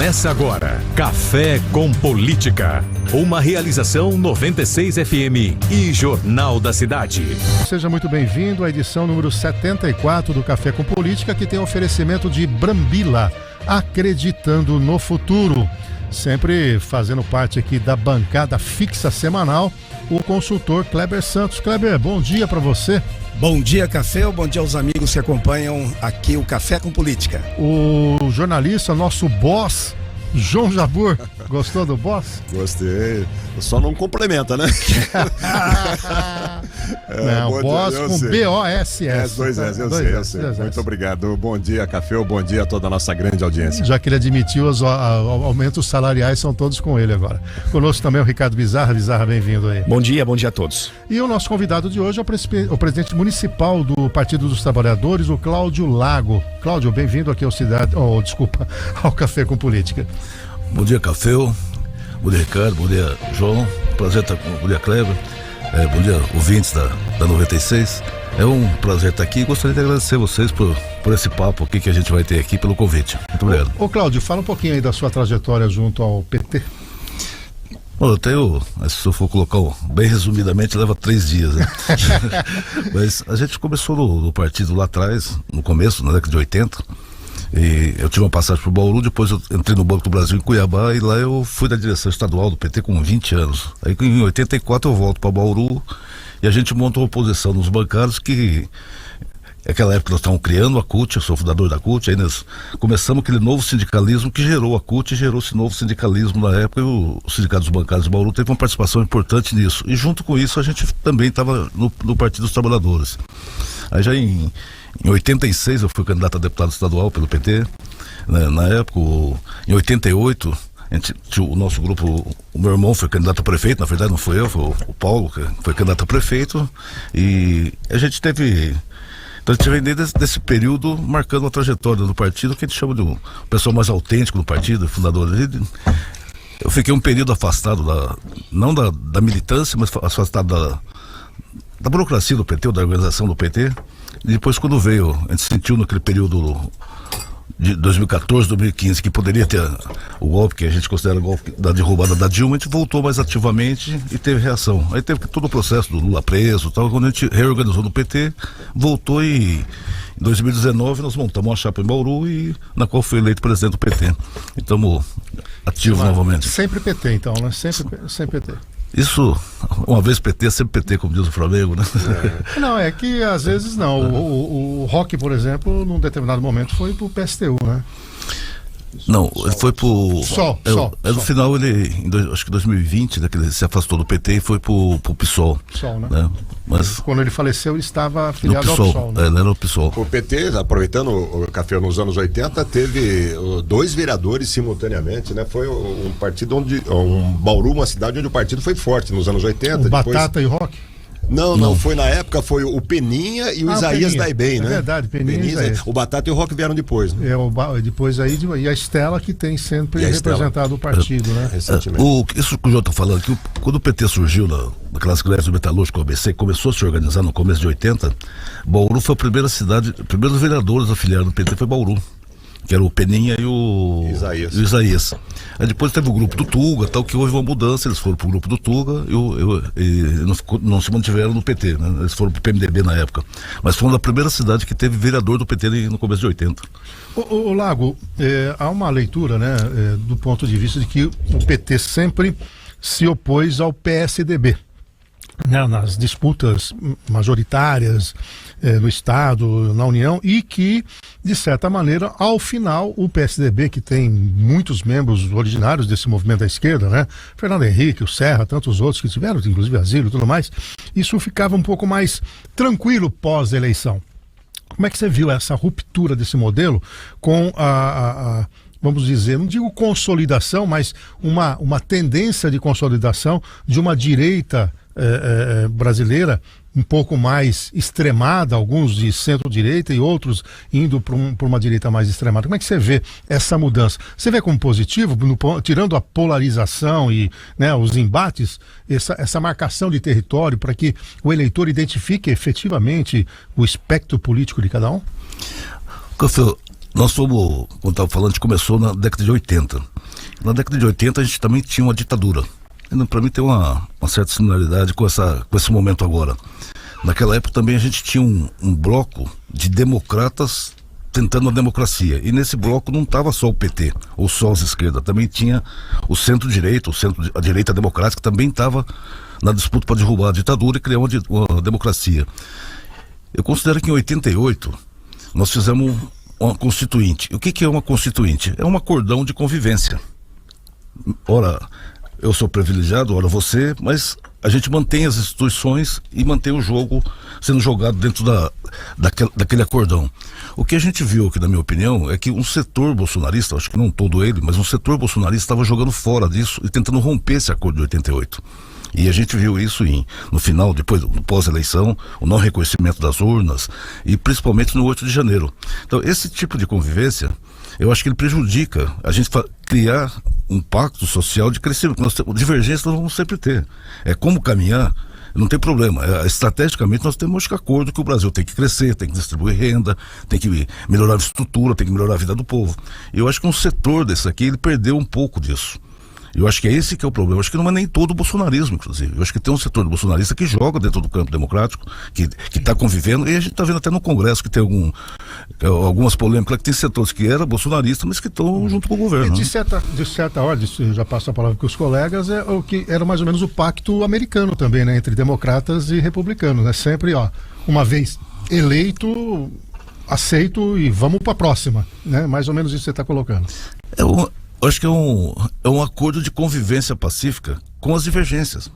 Começa agora, Café com Política. Uma realização 96 FM e Jornal da Cidade. Seja muito bem-vindo à edição número 74 do Café com Política, que tem oferecimento de Brambila, acreditando no futuro. Sempre fazendo parte aqui da bancada fixa semanal, o consultor Kleber Santos. Kleber, bom dia para você. Bom dia, Café, bom dia aos amigos que acompanham aqui o Café com Política. O jornalista, nosso boss, João Jabur, gostou do boss? Gostei, só não complementa, né? Não, boss com B-O-S-S. Dois S, eu sei. Muito obrigado, bom dia, Café, bom dia a toda a nossa grande audiência. Já que ele admitiu, os aumentos salariais são todos com ele agora. Conosco também o Ricardo Bizarra. Bizarra, bem-vindo aí. Bom dia a todos. E o nosso convidado de hoje é o presidente municipal do Partido dos Trabalhadores, o Cláudio Lago. Cláudio, bem-vindo aqui ao Café com Política. Bom dia, Café. Bom dia, Ricardo. Bom dia, João. Prazer estar com o dia, Kleber. Bom dia, ouvintes da 96. É um prazer estar aqui e gostaria de agradecer vocês por esse papo aqui que a gente vai ter aqui, pelo convite. Muito obrigado. Ô Cláudio, fala um pouquinho aí da sua trajetória junto ao PT. Bom, eu tenho, se eu for colocar bem resumidamente, leva 3 dias, né? Mas a gente começou no partido lá atrás, no começo, na década de 80. E eu tive uma passagem para o Bauru, depois eu entrei no Banco do Brasil em Cuiabá e lá eu fui da direção estadual do PT com 20 anos. Aí em 84 eu volto para Bauru e a gente montou uma oposição nos bancários que naquela época nós estávamos criando a CUT, eu sou fundador da CUT, aí nós começamos aquele novo sindicalismo que gerou a CUT e gerou esse novo sindicalismo na época, e o Sindicato dos Bancários de Bauru teve uma participação importante nisso. E junto com isso a gente também estava no Partido dos Trabalhadores. Aí já em 86 eu fui candidato a deputado estadual pelo PT, né? Na época, em 88, o nosso grupo, o meu irmão foi candidato a prefeito, na verdade não foi eu, foi o Paulo, que foi candidato a prefeito, e a gente teve... Então a gente vem desse período marcando uma trajetória do partido que a gente chama de um pessoal mais autêntico do partido, fundador. Eu fiquei um período afastado, não da militância, mas afastado da burocracia do PT, ou da organização do PT. E depois quando veio, a gente sentiu naquele período de 2014, 2015, que poderia ter o golpe, que a gente considera o golpe da derrubada da Dilma, a gente voltou mais ativamente e teve reação. Aí teve todo o processo do Lula preso e tal, quando a gente reorganizou no PT, voltou e em 2019 nós montamos uma chapa em Bauru e na qual fui eleito presidente do PT. E estamos ativos novamente. Sempre PT então, né? Sempre PT. Isso, uma vez PT, sempre PT, como diz o Flamengo, né? Não, é que às vezes não. O Roque, por exemplo, num determinado momento foi pro PSTU, né? Não, ele foi pro... No final ele, acho que em 2020, né, que ele se afastou do PT e foi pro PSOL. PSOL, né? Mas quando ele faleceu, ele estava afiliado ao PSOL, né? Ele era o PSOL. O PT, aproveitando o Café nos anos 80, teve 2 vereadores simultaneamente, né? Foi um partido Bauru, uma cidade onde o partido foi forte nos anos 80. Depois... Batata e Roque? Não, foi na época, foi o Peninha e o Isaías Daibem, né? É verdade, Peninha e Isaías. O Batata e o Roque vieram depois, né? Depois aí, e a Estela que tem sempre representado o partido, né? Recentemente. Isso que o João está falando, que quando o PT surgiu naquelas greves do metalúrgico ABC, começou a se organizar no começo de 80, Bauru foi a primeira cidade, primeiros vereadores afiliados do PT foi Bauru, que era o Peninha e o Isaías. Aí depois teve o grupo do Tuga, tal, que houve uma mudança, eles foram pro grupo do Tuga e não se mantiveram no PT, né? Eles foram pro PMDB na época. Mas foi uma da primeira cidade que teve vereador do PT no começo de 80. O Lago, há uma leitura, né, do ponto de vista de que o PT sempre se opôs ao PSDB. Nas disputas majoritárias no Estado, na União, e que, de certa maneira, ao final, o PSDB, que tem muitos membros originários desse movimento da esquerda, né? Fernando Henrique, o Serra, tantos outros que tiveram, inclusive Asilo e tudo mais, isso ficava um pouco mais tranquilo pós-eleição. Como é que você viu essa ruptura desse modelo com vamos dizer, não digo consolidação, mas uma tendência de consolidação de uma direita brasileira um pouco mais extremada, alguns de centro-direita e outros indo por uma direita mais extremada. Como é que você vê essa mudança? Você vê como positivo, tirando a polarização e, né, os embates, essa marcação de território para que o eleitor identifique efetivamente o espectro político de cada um? Nós fomos, quando estava falando, a gente começou na década de 80. Na década de 80 a gente também tinha uma ditadura. Para mim tem uma certa similaridade com esse momento agora. Naquela época também a gente tinha um bloco de democratas tentando a democracia. E nesse bloco não estava só o PT ou só as esquerdas. Também tinha o centro-direita, a direita democrática também estava na disputa para derrubar a ditadura e criar uma democracia. Eu considero que em 88 nós fizemos uma constituinte. O que é uma constituinte? É um acordão de convivência. Ora, eu sou privilegiado, ora você, mas a gente mantém as instituições e mantém o jogo sendo jogado dentro daquele acordão. O que a gente viu aqui, na minha opinião, é que um setor bolsonarista, acho que não todo ele, mas um setor bolsonarista estava jogando fora disso e tentando romper esse acordo de 88. E a gente viu isso no final, depois, no pós-eleição, o não reconhecimento das urnas e principalmente no 8 de janeiro. Então, esse tipo de convivência, eu acho que ele prejudica a gente criar um pacto social de crescimento. Divergência nós vamos sempre ter. É como caminhar, não tem problema. Estrategicamente nós temos acho que acordo que o Brasil tem que crescer, tem que distribuir renda, tem que melhorar a estrutura, tem que melhorar a vida do povo. E eu acho que um setor desse aqui, ele perdeu um pouco disso. Eu acho que é esse que é o problema. Eu acho que não é nem todo o bolsonarismo, inclusive. Eu acho que tem um setor do bolsonarista que joga dentro do campo democrático, que está convivendo, e a gente está vendo até no Congresso que tem algumas polêmicas, que tem setores que eram bolsonaristas, mas que estão junto com o governo. De certa ordem, já passo a palavra para os colegas, é o que era mais ou menos o pacto americano também, né? Entre democratas e republicanos, né? Sempre, uma vez eleito, aceito e vamos para a próxima, né? Mais ou menos isso que você está colocando. Eu acho que é um acordo de convivência pacífica com as divergências.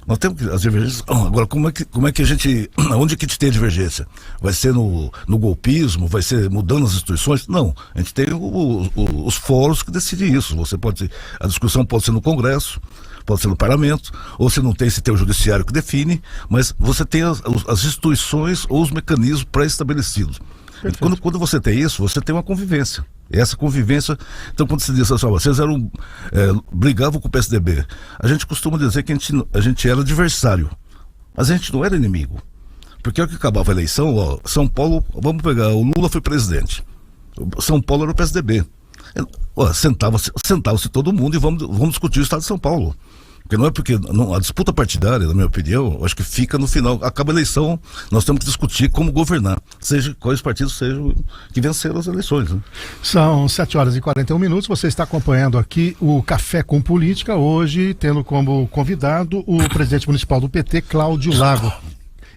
Nós temos as divergências. Agora, como é que a gente. Onde que a gente tem a divergência? Vai ser no golpismo? Vai ser mudando as instituições? Não. A gente tem os fóruns que decidem isso. A discussão pode ser no Congresso, pode ser no Parlamento, ou se não tem, se tem o Judiciário que define, mas você tem as instituições ou os mecanismos pré-estabelecidos. Quando você tem isso, você tem uma convivência. Essa convivência, então quando se diz assim, vocês brigavam com o PSDB, a gente costuma dizer que a gente era adversário, mas a gente não era inimigo, porque ao que acabava a eleição, São Paulo, vamos pegar, o Lula foi presidente, São Paulo era o PSDB, sentava-se todo mundo e vamos discutir o estado de São Paulo. Porque não é porque a disputa partidária, na minha opinião, eu acho que fica no final, acaba a eleição, nós temos que discutir como governar, seja quais partidos sejam que venceram as eleições, né? São 7h41, você está acompanhando aqui o Café com Política, hoje tendo como convidado o presidente municipal do PT, Cláudio Lago.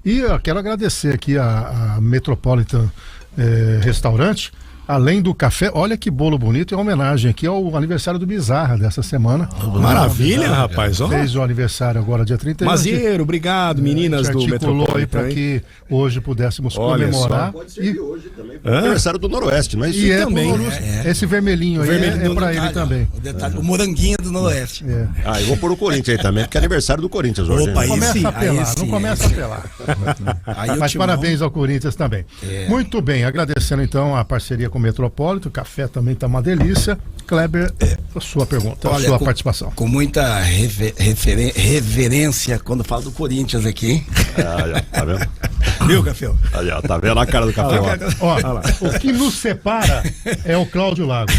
E eu quero agradecer aqui a Metropolitan Restaurante. Além do café, olha que bolo bonito, é uma homenagem aqui ao aniversário do Bizarra dessa semana. Maravilha, rapaz. Fez o aniversário agora, dia 31. Mazieiro, obrigado, meninas do Metropolitan. Aí para que hoje pudéssemos comemorar. Pode ser hoje também. Aniversário do Noroeste, não é isso? E também. Esse vermelhinho aí é para ele também. O detalhe, o moranguinho do Noroeste. Eu vou pôr o Corinthians aí também, porque é aniversário do Corinthians hoje. Opa, começa a apelar, não começa a apelar. Mas parabéns ao Corinthians também. Muito bem, agradecendo então a parceria com o Metropolitan, o café também está uma delícia. Kleber, a sua pergunta, a sua participação. Com muita reverência quando falo do Corinthians aqui. Tá vendo? Viu, Café? Tá vendo a cara do café? O que nos separa é o Cláudio Lago.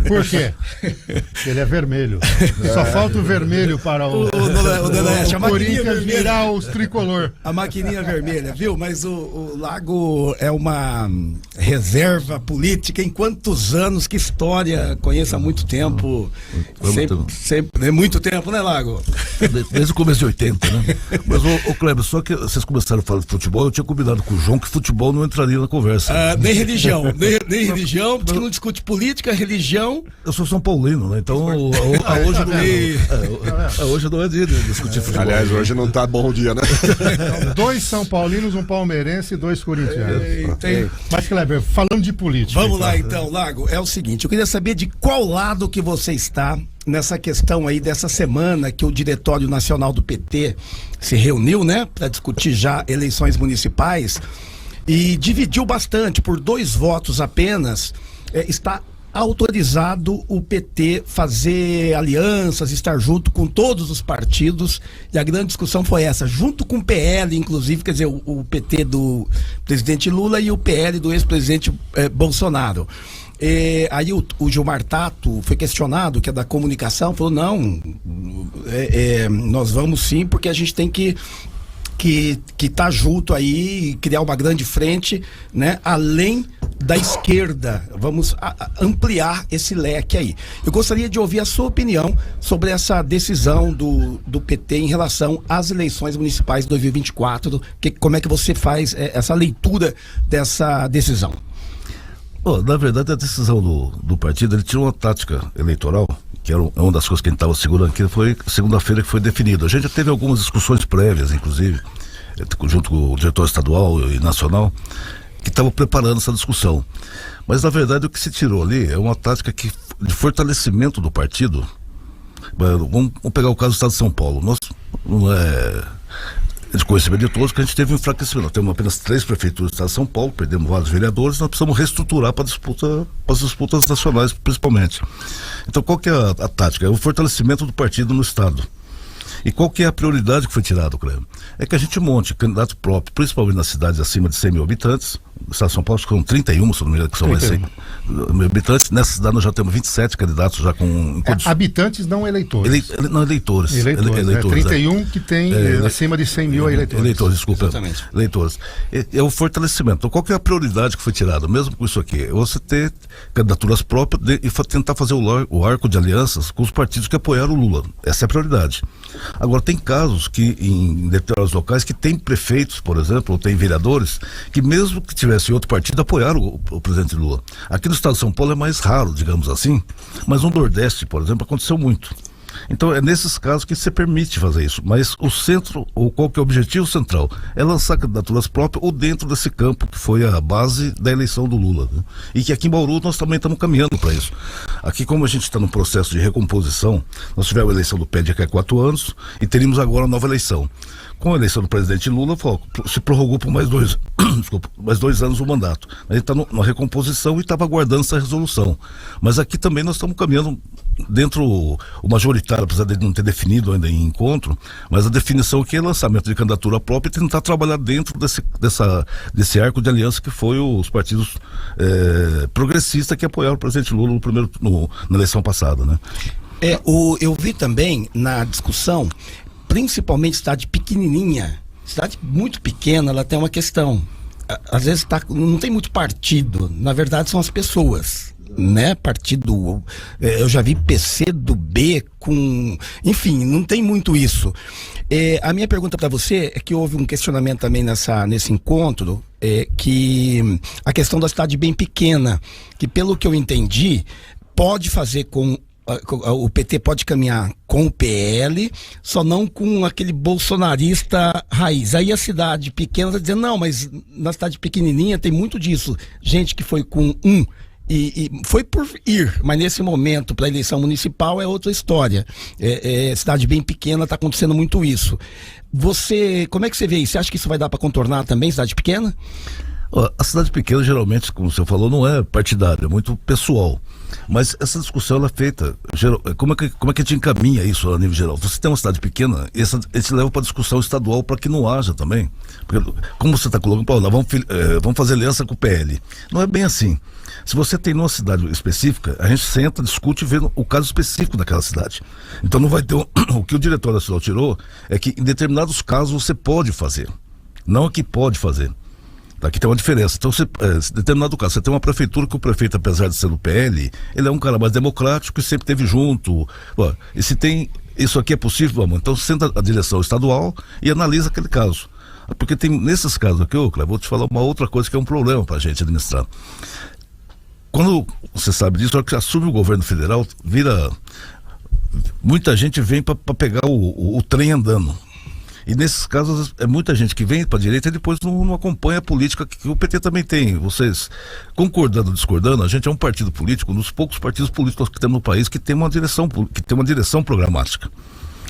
Por quê? Ele é vermelho. Só falta o vermelho para o Corinthians virar os tricolor. A maquininha vermelha, viu? Mas o Lago é uma reserva política. Em quantos anos? Que história? Conheço há muito tempo. Sempre, é muito tempo, né, Lago? Desde o começo de 80, né? Mas, ô Kleber, só que vocês começaram a falar de futebol, eu tinha combinado com o João que futebol não entraria na conversa. Nem religião, nem religião, porque não discute política, religião. Eu sou São Paulino, né? Então hoje não é dia de discutir futebol. Aliás, hoje não tá bom o dia, né? 2 São Paulinos, um palmeirense e 2 corintianos. Mas, Kleber, falando de política. Vamos lá então, Lago, é o seguinte, eu queria saber de qual lado que você está nessa questão aí dessa semana que o Diretório Nacional do PT se reuniu, né, para discutir já eleições municipais e dividiu bastante, por 2 votos apenas, está autorizado o PT fazer alianças, estar junto com todos os partidos, e a grande discussão foi essa, junto com o PL, inclusive, quer dizer, o PT do presidente Lula e o PL do ex-presidente Bolsonaro. Aí o Gilmar Tato foi questionado, que é da comunicação, falou, não, nós vamos sim, porque a gente tem que tá junto aí e criar uma grande frente, né? Além da esquerda, vamos ampliar esse leque aí. Eu gostaria de ouvir a sua opinião sobre essa decisão do PT em relação às eleições municipais de 2024, como é que você faz essa leitura dessa decisão? Na verdade, a decisão do partido, ele tinha uma tática eleitoral, que era uma das coisas que a gente estava segurando, que foi segunda-feira que foi definido. A gente já teve algumas discussões prévias, inclusive, junto com o diretor estadual e nacional, que estavam preparando essa discussão. Mas, na verdade, o que se tirou ali é uma tática de fortalecimento do partido. Vamos pegar o caso do estado de São Paulo. Nós, não é de conhecimento de todos, que a gente teve um enfraquecimento. Nós temos apenas 3 prefeituras do estado de São Paulo, perdemos vários vereadores, nós precisamos reestruturar para as disputas nacionais, principalmente. Então, qual que é a tática? É o fortalecimento do partido no estado. E qual que é a prioridade que foi tirada, Cleber? É que a gente monte candidato próprio, principalmente nas cidades acima de 100 mil habitantes. No estado de São Paulo, acho que são 31, se não me engano, que são mais 100 mil habitantes. Nessa cidade nós já temos 27 candidatos já com... habitantes, não eleitores. Não, eleitores. Eleitores 31 que tem acima de 100 mil eleitores. Eleitores, desculpa. Exatamente. Eleitores. É o fortalecimento. Então, qual que é a prioridade que foi tirada, mesmo com isso aqui? É você ter candidaturas próprias e tentar fazer o arco de alianças com os partidos que apoiaram o Lula. Essa é a prioridade. Agora, tem casos que, em determinados locais, que tem prefeitos, por exemplo, ou tem vereadores, que mesmo que tivesse outro partido, apoiaram o presidente Lula. Aqui no estado de São Paulo é mais raro, digamos assim, mas no Nordeste, por exemplo, aconteceu muito. Então é nesses casos que se permite fazer isso, mas o centro, ou qual que é o objetivo central, é lançar candidaturas próprias ou dentro desse campo que foi a base da eleição do Lula, né? E que aqui em Bauru nós também estamos caminhando para isso. Aqui, como a gente está num processo de recomposição, nós tivemos a eleição do PED há 4 anos e teríamos agora a nova eleição. Com a eleição do presidente Lula, se prorrogou por mais 2 anos o mandato. A gente está numa recomposição e estava aguardando essa resolução. Mas aqui também nós estamos caminhando dentro o majoritário, apesar de não ter definido ainda em encontro, mas a definição aqui é lançamento de candidatura própria e tentar trabalhar dentro desse arco de aliança que foi os partidos progressistas que apoiaram o presidente Lula na eleição passada, né? Eu vi também na discussão, principalmente cidade pequenininha, cidade muito pequena, ela tem uma questão. Às vezes não tem muito partido, na verdade são as pessoas, né? Partido, eu já vi PC do B enfim, não tem muito isso. A minha pergunta para você é que houve um questionamento também nesse encontro, que a questão da cidade bem pequena, que pelo que eu entendi, pode fazer o PT pode caminhar com o PL, só não com aquele bolsonarista raiz. Aí a cidade pequena está dizendo, não, mas na cidade pequenininha tem muito disso. Gente que foi com e foi por ir, mas nesse momento, para a eleição municipal, é outra história. Cidade bem pequena, está acontecendo muito isso. Como é que você vê isso? Você acha que isso vai dar para contornar também, cidade pequena? A cidade pequena, geralmente, como você falou, não é partidária, é muito pessoal. Mas essa discussão ela é feita. Como é que a gente encaminha isso a nível geral? Você tem uma cidade pequena, esse leva para discussão estadual para que não haja também. Porque, como você está colocando, vamos fazer aliança com o PL. Não é bem assim. Se você tem numa cidade específica, a gente senta, discute e vê o caso específico daquela cidade. Então não vai ter. O que o diretor nacional tirou é que em determinados casos você pode fazer. Não é que pode fazer. Aqui tem uma diferença. Então, em determinado caso, você tem uma prefeitura que o prefeito, apesar de ser do PL, ele é um cara mais democrático e sempre esteve junto. E se tem isso aqui é possível, então senta a direção estadual e analisa aquele caso. Porque tem nesses casos aqui, vou te falar uma outra coisa que é um problema para a gente administrar. Quando você sabe disso, na hora que assume o governo federal, muita gente vem para pegar o trem andando. E nesses casos, muita gente que vem para a direita e depois não acompanha a política que o PT também tem. Vocês, concordando ou discordando, a gente é um partido político, um dos poucos partidos políticos que temos no país que tem uma direção programática.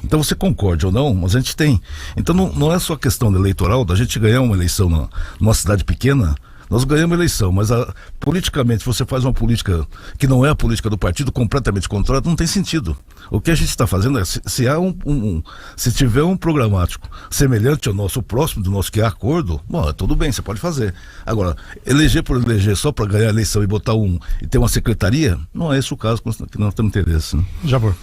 Então você concorde ou não, mas a gente tem. Então não é só questão eleitoral da gente ganhar uma eleição numa cidade pequena, Nós ganhamos a eleição, mas politicamente você faz uma política que não é a política do partido, completamente contrária, não tem sentido. O que a gente está fazendo é, se há se tiver um programático semelhante ao nosso, próximo do nosso, que há acordo, bom, tudo bem, você pode fazer. Agora, eleger por eleger só para ganhar a eleição e botar e ter uma secretaria, não é esse o caso que nós temos interesse. Né? Jabor.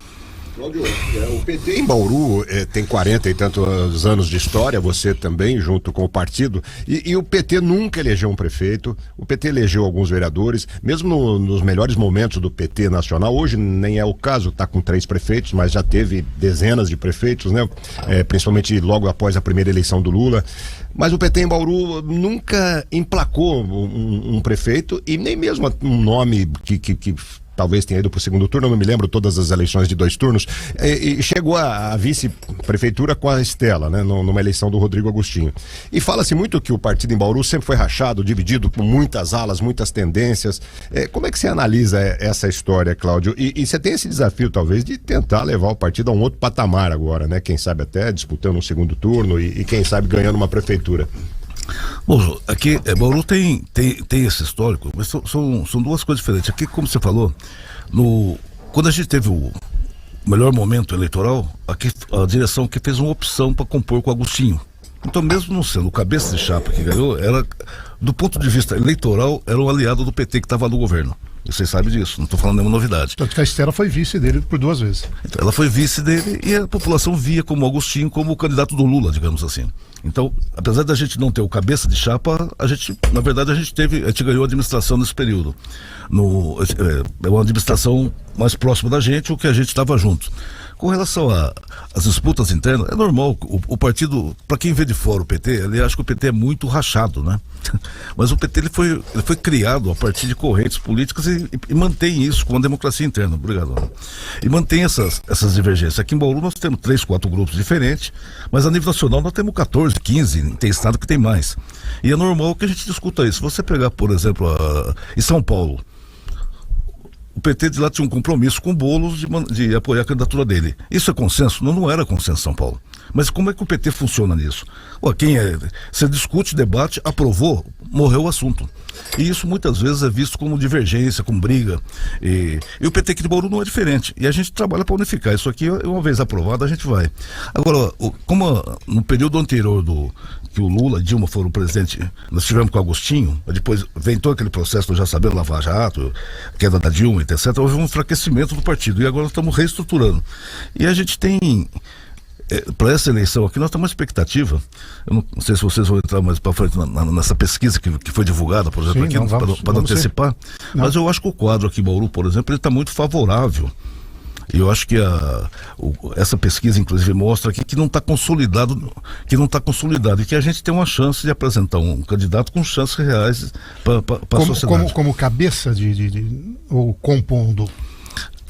Cláudio, o PT em Bauru tem 40 e tantos anos de história, você também, junto com o partido, e o PT nunca elegeu um prefeito, o PT elegeu alguns vereadores, mesmo nos melhores momentos do PT nacional, hoje nem é o caso, está com 3 prefeitos, mas já teve dezenas de prefeitos, né? Principalmente logo após a primeira eleição do Lula. Mas o PT em Bauru nunca emplacou um prefeito e nem mesmo um nome que talvez tenha ido para o segundo turno, eu não me lembro todas as eleições de 2 turnos, e chegou a vice-prefeitura com a Estela, né, numa eleição do Rodrigo Agostinho. E fala-se muito que o partido em Bauru sempre foi rachado, dividido por muitas alas, muitas tendências. Como é que você analisa essa história, Cláudio? E você tem esse desafio, talvez, de tentar levar o partido a um outro patamar agora, né? Quem sabe até disputando um segundo turno e quem sabe ganhando uma prefeitura. Bom, aqui Bauru tem esse histórico, mas são 2 coisas diferentes. Aqui, como você falou, quando a gente teve o melhor momento eleitoral, aqui a direção que fez uma opção para compor com o Agostinho. Então, mesmo não sendo o cabeça de chapa que ganhou, do ponto de vista eleitoral, era um aliado do PT que estava no governo. E vocês sabem disso, não estou falando nenhuma novidade. Tanto que a Estela foi vice dele por 2 vezes. Então, ela foi vice dele e a população via como Agostinho como o candidato do Lula, digamos assim. Então, apesar da gente não ter o cabeça de chapa, na verdade a gente ganhou a administração nesse período. É uma administração mais próxima da gente, o que a gente estava junto. Com relação às disputas internas, é normal, o partido, para quem vê de fora o PT, ele acha que o PT é muito rachado, né? Mas o PT ele foi criado a partir de correntes políticas e mantém isso com a democracia interna. Obrigado. E mantém essas divergências. Aqui em Bauru nós temos 3, 4 grupos diferentes, mas a nível nacional nós temos 14, 15, tem estado que tem mais. E é normal que a gente discuta isso. Se você pegar, por exemplo, em São Paulo, o PT de lá tinha um compromisso com o Boulos de apoiar a candidatura dele. Isso é consenso? Não era consenso em São Paulo. Mas como é que o PT funciona nisso? Você discute, debate, aprovou, morreu o assunto. E isso muitas vezes é visto como divergência, como briga. E o PT aqui de Bauru não é diferente. E a gente trabalha para unificar. Isso aqui, uma vez aprovado, a gente vai. Agora, como no período anterior que o Lula e Dilma foram presidente, nós tivemos com o Agostinho, depois vem todo aquele processo, já sabendo, Lava Jato, queda da Dilma, etc. Houve um enfraquecimento do partido. E agora nós estamos reestruturando. E a gente tem... para essa eleição aqui, nós temos uma expectativa. Eu não sei se vocês vão entrar mais para frente nessa pesquisa que foi divulgada, por exemplo, sim, aqui, para não antecipar. Mas eu acho que o quadro aqui em Bauru, por exemplo, ele está muito favorável. E eu acho que essa pesquisa, inclusive, mostra aqui que não está consolidado, e que a gente tem uma chance de apresentar um candidato com chances reais para a sociedade. Como cabeça ou compondo?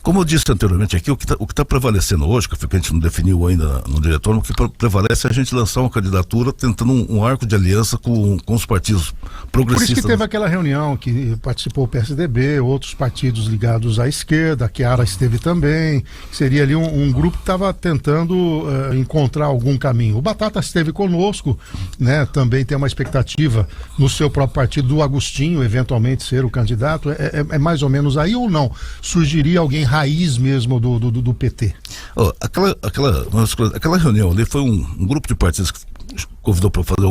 Como eu disse anteriormente aqui, o que está prevalecendo hoje, que a gente não definiu ainda no diretório, o que prevalece é a gente lançar uma candidatura tentando um arco de aliança com os partidos progressistas. Por isso que teve aquela reunião que participou o PSDB, outros partidos ligados à esquerda, que a Ara esteve também, seria ali um grupo que estava tentando encontrar algum caminho. O Batata esteve conosco, né? Também tem uma expectativa no seu próprio partido do Agostinho eventualmente ser o candidato. É mais ou menos aí ou não? Surgiria alguém raiz mesmo do PT? Aquela reunião ali foi um grupo de partidos que convidou para fazer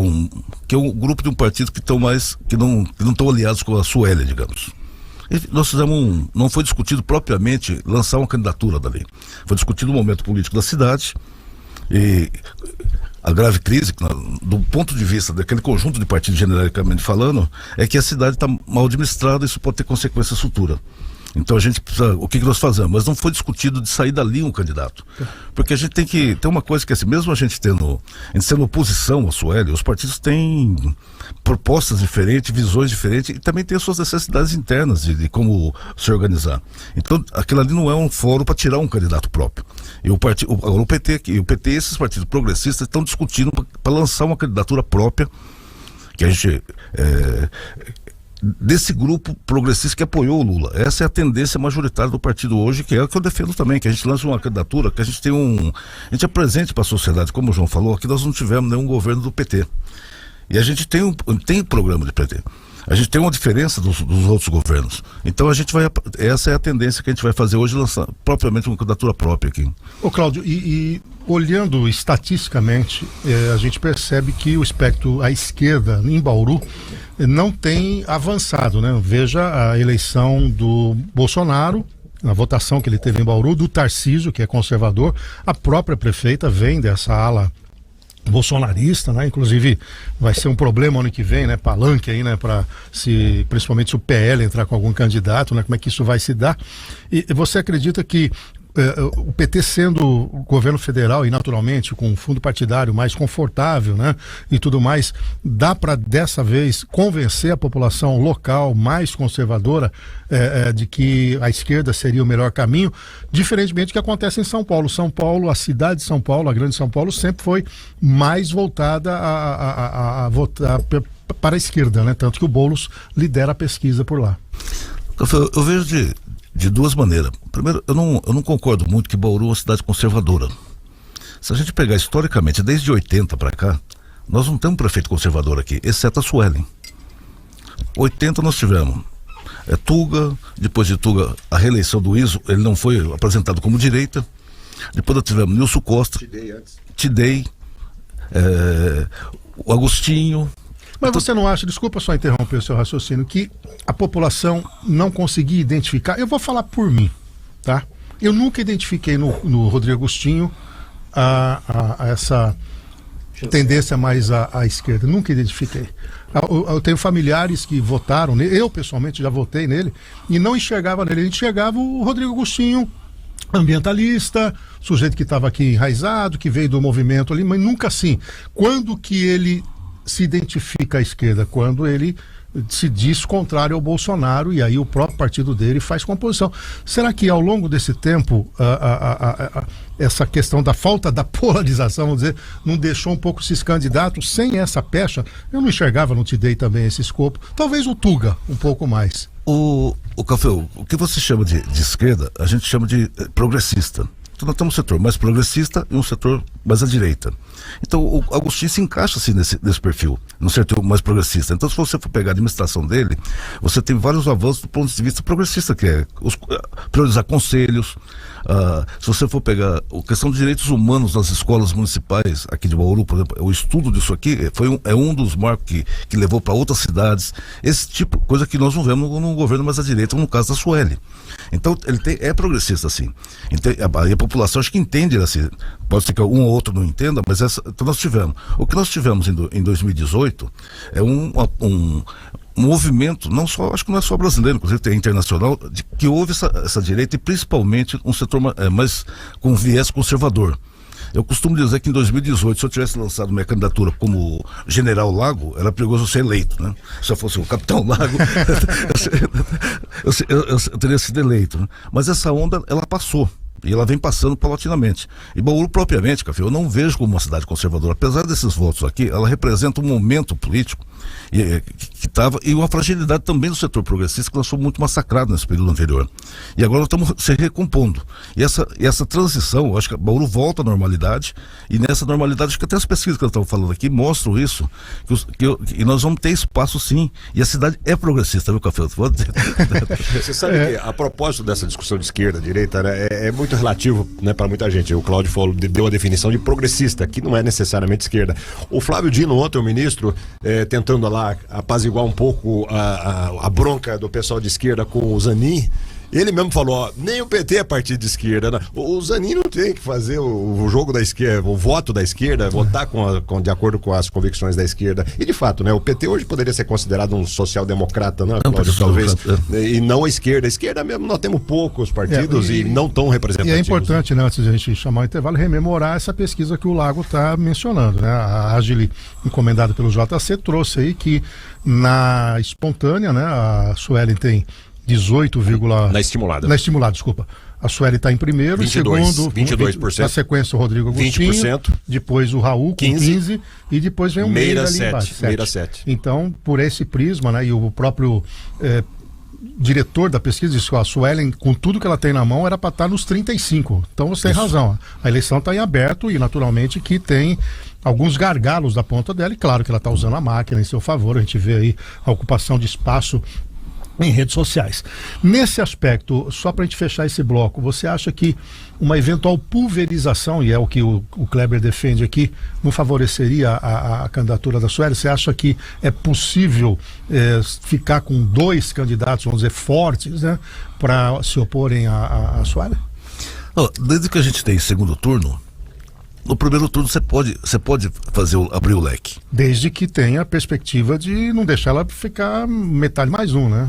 que é um grupo de um partido que não estão aliados com a Suélia, digamos. E nós fizemos não foi discutido propriamente lançar uma candidatura dali. Foi discutido o momento político da cidade e a grave crise, do ponto de vista daquele conjunto de partidos genericamente falando, é que a cidade está mal administrada e isso pode ter consequências futuras. Então a gente precisa, o que nós fazemos? Mas não foi discutido de sair dali um candidato. Porque a gente tem que ter uma coisa que é assim, mesmo a gente sendo oposição à Sueli, os partidos têm propostas diferentes, visões diferentes e também tem as suas necessidades internas de como se organizar. Então aquilo ali não é um fórum para tirar um candidato próprio. E o PT e esses partidos progressistas estão discutindo para lançar uma candidatura própria que a gente... desse grupo progressista que apoiou o Lula. Essa é a tendência majoritária do partido hoje, que é o que eu defendo também, que a gente lance uma candidatura, que a gente apresente para a sociedade, como o João falou, aqui nós não tivemos nenhum governo do PT. E a gente tem programa de PT. A gente tem uma diferença dos outros governos. Então essa é a tendência que a gente vai fazer hoje, lançar propriamente uma candidatura própria aqui. Ô Cláudio, e olhando estatisticamente, a gente percebe que o espectro à esquerda em Bauru não tem avançado, né? Veja a eleição do Bolsonaro, na votação que ele teve em Bauru, do Tarcísio, que é conservador, a própria prefeita vem dessa ala bolsonarista, né? Inclusive vai ser um problema ano que vem, né? Palanque aí, né? Principalmente se o PL entrar com algum candidato, né? Como é que isso vai se dar? E você acredita que o PT sendo o governo federal e naturalmente com um fundo partidário mais confortável, né, e tudo mais, dá para dessa vez convencer a população local mais conservadora de que a esquerda seria o melhor caminho, diferentemente do que acontece em São Paulo. São Paulo, a cidade de São Paulo, a grande São Paulo, sempre foi mais voltada a votar para a esquerda, né, tanto que o Boulos lidera a pesquisa por lá. Eu vejo de duas maneiras. Primeiro, eu não concordo muito que Bauru é uma cidade conservadora. Se a gente pegar historicamente, desde 80 para cá, nós não temos prefeito conservador aqui, exceto a Suelen. 80 nós tivemos Tuga, depois de Tuga, a reeleição do Iso, ele não foi apresentado como direita. Depois nós tivemos Nilson Costa, Tidei, o Agostinho. Mas você não acha, desculpa só interromper o seu raciocínio, que a população não conseguia identificar? Eu vou falar por mim, tá? Eu nunca identifiquei no Rodrigo Agostinho essa tendência mais à esquerda, nunca identifiquei. Eu tenho familiares que votaram nele, eu pessoalmente já votei nele, e não enxergava nele, ele enxergava o Rodrigo Agostinho, ambientalista, sujeito que estava aqui enraizado, que veio do movimento ali, mas nunca assim. Quando que ele se identifica à esquerda? Quando ele se diz contrário ao Bolsonaro, e aí o próprio partido dele faz composição. Será que ao longo desse tempo essa questão da falta da polarização, vamos dizer, não deixou um pouco esses candidatos sem essa pecha? Eu não enxergava no Tidei também esse escopo, talvez o Tuga um pouco mais. O Café, o que você chama de esquerda, a gente chama de progressista. Então nós temos um setor mais progressista e um setor mais à direita. Então o Agostinho se encaixa assim nesse perfil, no setor mais progressista. Então se você for pegar a administração dele, você tem vários avanços do ponto de vista progressista, que é priorizar conselhos. Se você for pegar a questão de direitos humanos nas escolas municipais aqui de Bauru, por exemplo, o estudo disso aqui é um dos marcos que levou para outras cidades. Esse tipo de coisa que nós não vemos no governo mais à direita, no caso da Sueli. Então ele é progressista assim. Então, a população acho que entende assim. Pode ser que um ou outro não entenda, mas então nós tivemos. O que nós tivemos em 2018 é um movimento, não só, acho que não é só brasileiro, inclusive tem internacional, de que houve essa direita e principalmente um setor mais com viés conservador. Eu costumo dizer que em 2018, se eu tivesse lançado minha candidatura como General Lago, era perigoso eu ser eleito, né? Se eu fosse o Capitão Lago, eu teria sido eleito, né? Mas essa onda, ela passou. E ela vem passando paulatinamente. E Bauru, propriamente, Café, eu não vejo como uma cidade conservadora. Apesar desses votos aqui, ela representa um momento político que estava, e uma fragilidade também do setor progressista, que nós fomos muito massacrados nesse período anterior. E agora nós estamos se recompondo. E essa transição, eu acho que Bauru volta à normalidade, e nessa normalidade, acho que até as pesquisas que eu estava falando aqui mostram isso, que nós vamos ter espaço sim. E a cidade é progressista, viu, Café? Você sabe que, a propósito dessa discussão de esquerda, direita, né, é muito relativo, né, para muita gente. O Cláudio deu a definição de progressista, que não é necessariamente esquerda. O Flávio Dino, ontem, o ministro, tentando lá apaziguar um pouco a bronca do pessoal de esquerda com o Zanin, ele mesmo falou, nem o PT é partido de esquerda, né? O Zanin não tem que fazer o jogo da esquerda, o voto da esquerda, votar de acordo com as convicções da esquerda. E de fato, né? O PT hoje poderia ser considerado um social-democrata, né, Cláudio, talvez, e não a esquerda. A esquerda mesmo, nós temos poucos partidos e não tão representativos. E é importante, né, antes de a gente chamar o intervalo, rememorar essa pesquisa que o Lago está mencionando, né? A Agile, encomendada pelo JC, trouxe aí que na espontânea, né, a Suelen tem 18, na estimulada. Na estimulada, desculpa. A Sueli está em primeiro, 22, segundo, 22%. Na sequência o Rodrigo Agostinho, 20%. Depois o Raul com 15% e depois vem o Meira ali 7, embaixo. Meira 7. Então, por esse prisma, né, e o próprio diretor da pesquisa disse que a Suelen, com tudo que ela tem na mão, era para estar nos 35%. Então você tem razão. A eleição está em aberto e naturalmente que tem alguns gargalos da ponta dela, e claro que ela está usando a máquina em seu favor. A gente vê aí a ocupação de espaço em redes sociais. Nesse aspecto, só para a gente fechar esse bloco, você acha que uma eventual pulverização, e é o que o Kleber defende aqui, não favoreceria a candidatura da Sueli? Você acha que é possível ficar com 2 candidatos, vamos dizer, fortes, né, para se oporem à Sueli? Desde que a gente tem segundo turno, no primeiro turno você pode abrir o leque. Desde que tenha a perspectiva de não deixar ela ficar metade mais um, né?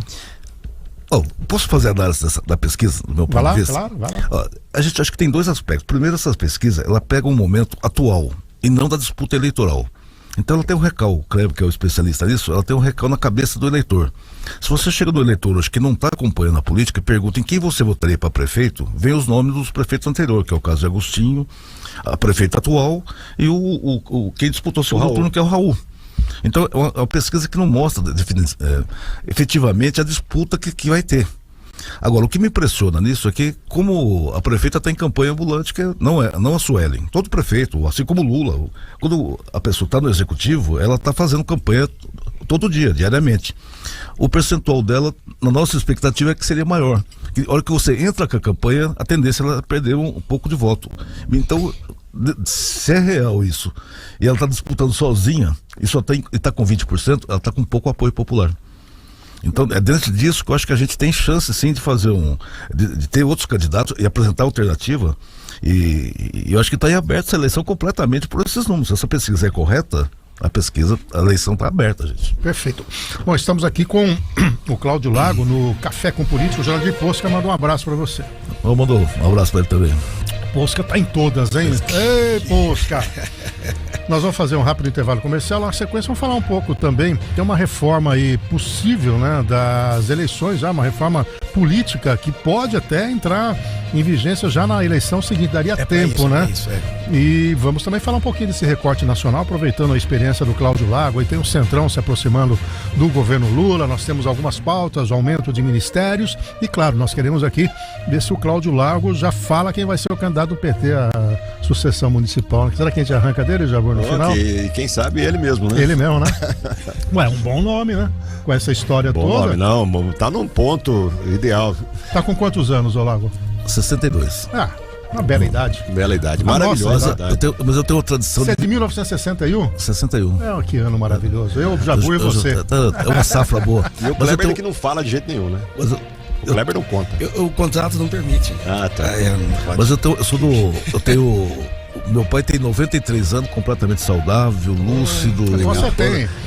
Posso fazer a análise da pesquisa, do meu ponto de vista? Claro, vai lá. A gente acha que tem 2 aspectos. Primeiro, essa pesquisa, ela pega um momento atual e não da disputa eleitoral. Então ela tem um recal, o Kleber, que é o especialista nisso, ela tem um recal na cabeça do eleitor. Se você chega no eleitor hoje que não está acompanhando a política e pergunta em quem você votaria para prefeito, vem os nomes dos prefeitos anteriores, que é o caso de Agostinho, a prefeita atual e quem disputou o segundo turno, que é o Raul. Então é uma pesquisa que não mostra efetivamente a disputa que vai ter. Agora, o que me impressiona nisso é que, como a prefeita está em campanha ambulante, que não a Suelen, todo prefeito, assim como Lula, quando a pessoa está no executivo, ela está fazendo campanha todo dia, diariamente. O percentual dela, na nossa expectativa, é que seria maior. A hora que você entra com a campanha, a tendência é ela perder um pouco de voto. Então, se é real isso, e ela está disputando sozinha, e está com 20%, ela está com pouco apoio popular. Então, é dentro disso que eu acho que a gente tem chance, sim, de fazer de ter outros candidatos e apresentar alternativa. E eu acho que está aí aberta essa eleição completamente por esses números. Se essa pesquisa é correta, a eleição está aberta, gente. Perfeito. Bom, estamos aqui com o Cláudio Lago no Café com Político. O Jornal Posca mandou um abraço para você. Mandou um abraço para ele também. Posca tá em todas, hein? Ei, Posca! Nós vamos fazer um rápido intervalo comercial. Na sequência vamos falar um pouco também. Tem uma reforma aí possível, né, das eleições, já uma reforma política que pode até entrar em vigência já na eleição seguinte, daria tempo, né? E vamos também falar um pouquinho desse recorte nacional, aproveitando a experiência do Cláudio Lago. Aí tem o Centrão se aproximando do governo Lula, nós temos algumas pautas, aumento de ministérios e, claro, nós queremos aqui ver se o Cláudio Lago já fala quem vai ser o candidato do PT à sucessão municipal. Será que a gente arranca dele, Jabor, no final? E quem sabe ele mesmo, né? Ele mesmo, né? Ué, um bom nome, né? Com essa história bom toda. Nome, não, tá num ponto ideal. Tá com quantos anos, ô Lago? 62. Uma bela idade. Bela idade, maravilhosa. Mas eu tenho uma tradição. Você é de 1961? 61. Que ano maravilhoso. Eu, Jabur e você. É uma safra boa. E o Kleber que não fala de jeito nenhum, né? O Kleber não conta. O contrato não permite. Tá. Mas eu tenho. Meu pai tem 93 anos, completamente saudável, lúcido. Você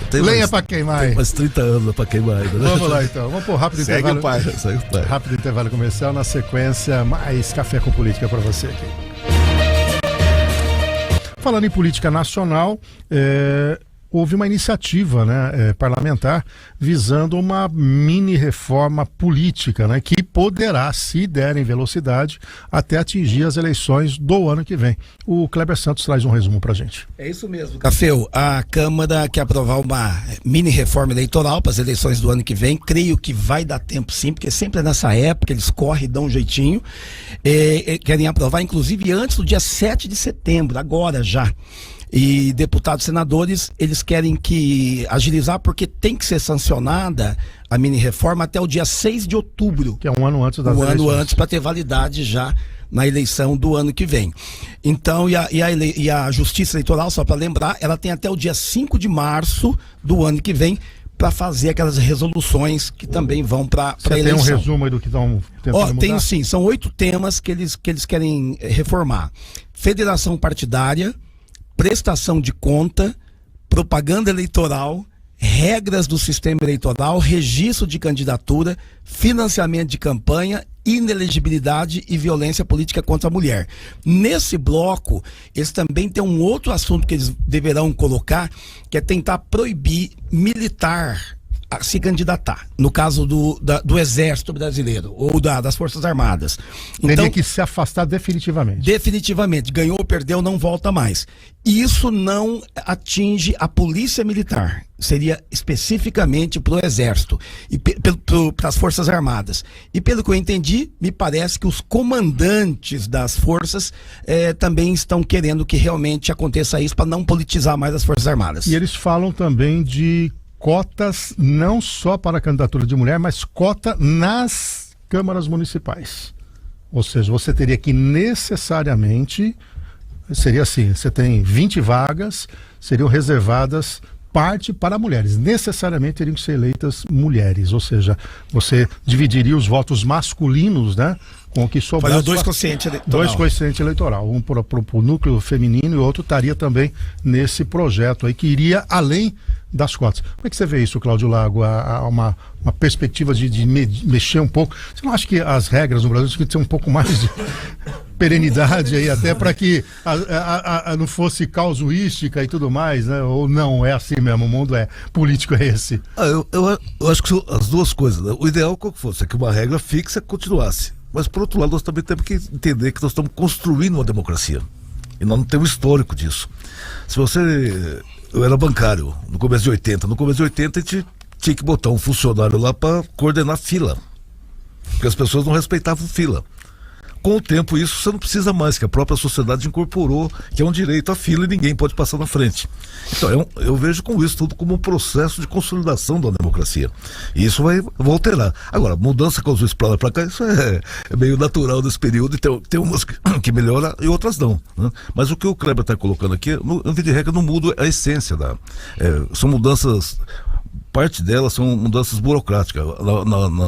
tem lenha pra queimar. Tem mais 30 anos pra queimar ainda, né? Vamos lá então, vamos por rápido Segue intervalo. Segue o pai. Rápido intervalo comercial, na sequência mais Café com Política pra você aqui. Falando em política nacional, houve uma iniciativa, né, parlamentar visando uma mini reforma política, né, que poderá, se der em velocidade, até atingir as eleições do ano que vem. O Kleber Santos traz um resumo pra gente. É isso mesmo, Cafeu. A Câmara quer aprovar uma mini reforma eleitoral para as eleições do ano que vem. Creio que vai dar tempo sim, porque sempre é nessa época, eles correm e dão um jeitinho. Querem aprovar, inclusive, antes do dia 7 de setembro, agora já. E deputados e senadores, eles querem agilizar porque tem que ser sancionada a mini reforma até o dia 6 de outubro. Que é um ano antes das eleições. Um ano antes, para ter validade já na eleição do ano que vem. Então, e a Justiça Eleitoral, só para lembrar, ela tem até o dia 5 de março do ano que vem para fazer aquelas resoluções que também vão para a eleição. Tem um resumo aí do que estão tentando mudar? Tenho sim, são 8 temas que eles querem reformar. Federação partidária, prestação de conta, propaganda eleitoral, regras do sistema eleitoral, registro de candidatura, financiamento de campanha, inelegibilidade e violência política contra a mulher. Nesse bloco, eles também têm um outro assunto que eles deverão colocar, que é tentar proibir militar a se candidatar, no caso do Exército Brasileiro ou das Forças Armadas. Então, teria que se afastar definitivamente. Definitivamente, ganhou ou perdeu, não volta mais. E isso não atinge a Polícia Militar, seria especificamente para o Exército e para as Forças Armadas. E pelo que eu entendi, me parece que os comandantes das forças também estão querendo que realmente aconteça isso para não politizar mais as Forças Armadas. E eles falam também de cotas não só para a candidatura de mulher, mas cota nas câmaras municipais. Ou seja, você teria que necessariamente, seria assim, você tem 20 vagas, seriam reservadas parte para mulheres. Necessariamente teriam que ser eleitas mulheres, ou seja, você dividiria os votos masculinos, né? Com o que sobrasse. Fazer dois quocientes eleitorais. Dois quocientes eleitorais. Um para o núcleo feminino e o outro estaria também nesse projeto aí, que iria além das cotas. Como é que você vê isso, Cláudio Lago? Uma perspectiva de mexer um pouco. Você não acha que as regras no Brasil tinham que ter um pouco mais de perenidade aí, até para que não fosse causuística e tudo mais, né? Ou não, é assim mesmo, o mundo político é esse? Eu acho que são as duas coisas, né? O ideal qual que fosse, é que uma regra fixa continuasse. Mas, por outro lado, nós também temos que entender que nós estamos construindo uma democracia. E nós não temos histórico disso. Eu era bancário no começo de 80. No começo de 80, a gente tinha que botar um funcionário lá para coordenar fila. Porque as pessoas não respeitavam fila. Com o tempo, isso você não precisa mais, que a própria sociedade incorporou que é um direito à fila e ninguém pode passar na frente. Então, eu vejo com isso tudo como um processo de consolidação da democracia. E isso vai alterar. Agora, mudança com os juízes para lá e para cá, isso é meio natural desse período, e tem umas que melhoram e outras não, né? Mas o que o Kleber está colocando aqui, no via de regra, não muda a essência são mudanças. Parte delas são mudanças burocráticas.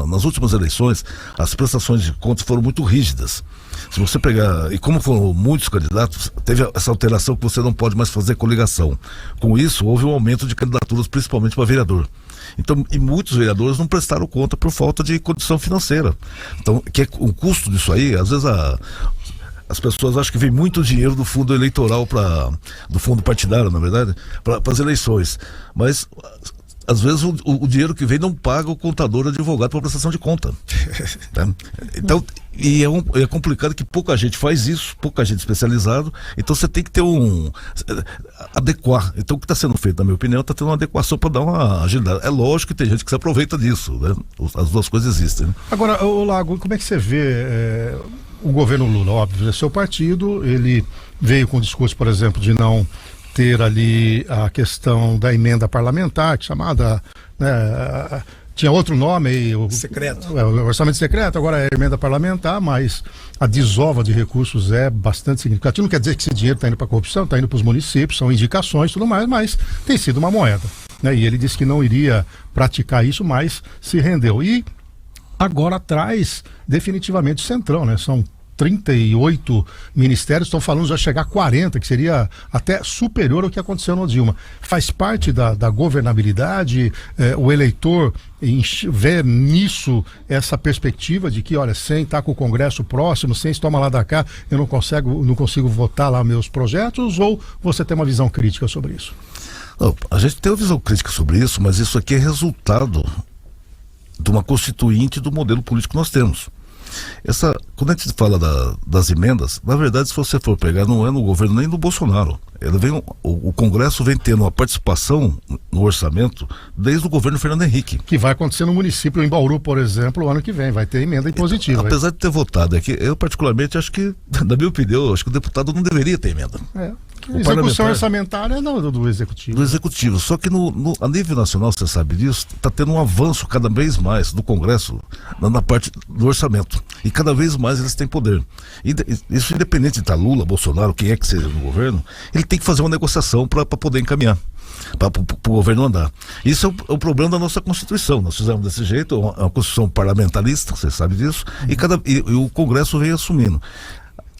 Nas últimas eleições, as prestações de contas foram muito rígidas. Se você pegar, e como foram muitos candidatos, teve essa alteração que você não pode mais fazer coligação. Com isso, houve um aumento de candidaturas, principalmente para vereador. Então, e muitos vereadores não prestaram conta por falta de condição financeira. Então, que é o custo disso aí, às vezes as pessoas acham que vem muito dinheiro do fundo eleitoral, do fundo partidário, na verdade, para as eleições. Mas às vezes o dinheiro que vem não paga o contador advogado para prestação de conta. Tá? Então, é complicado que pouca gente faz isso, pouca gente especializado, então você tem que ter adequar. Então o que está sendo feito, na minha opinião, está tendo uma adequação para dar uma agilidade. É lógico que tem gente que se aproveita disso, né? As duas coisas existem, né? Agora, Lago, como é que você vê o governo Lula? Óbvio, é seu partido, ele veio com o discurso, por exemplo, de não ter ali a questão da emenda parlamentar, chamada, né, tinha outro nome aí, secreto. O orçamento secreto, agora é emenda parlamentar, mas a desova de recursos é bastante significativa. Não quer dizer que esse dinheiro está indo para a corrupção, está indo para os municípios, são indicações e tudo mais, mas tem sido uma moeda, né? E ele disse que não iria praticar isso, mas se rendeu. E agora traz definitivamente o Centrão, né? São 38 ministérios, estão falando já chegar a 40, que seria até superior ao que aconteceu no Dilma. Faz parte da governabilidade, o eleitor vê nisso essa perspectiva de que, olha, sem estar com o Congresso próximo, sem se toma lá da cá, eu não consigo votar lá meus projetos, ou você tem uma visão crítica sobre isso? Não, a gente tem uma visão crítica sobre isso, mas isso aqui é resultado de uma constituinte do modelo político que nós temos. Quando a gente fala das emendas, na verdade, se você for pegar, não é no governo nem do Bolsonaro. O Congresso vem tendo uma participação no orçamento desde o governo Fernando Henrique. Que vai acontecer no município, em Bauru, por exemplo, o ano que vem, vai ter emenda impositiva. Apesar de ter votado aqui, eu particularmente acho que, na minha opinião, acho que o deputado não deveria ter emenda. A execução orçamentária é do Executivo. Do Executivo, só que a nível nacional, você sabe disso, está tendo um avanço cada vez mais do Congresso na parte do orçamento. E cada vez mais eles têm poder. Isso independente de estar Lula, Bolsonaro, quem é que seja no governo, ele tem que fazer uma negociação para poder encaminhar, para o governo andar. Isso é o problema da nossa Constituição. Nós fizemos desse jeito, é uma Constituição parlamentarista, você sabe disso, e o Congresso vem assumindo.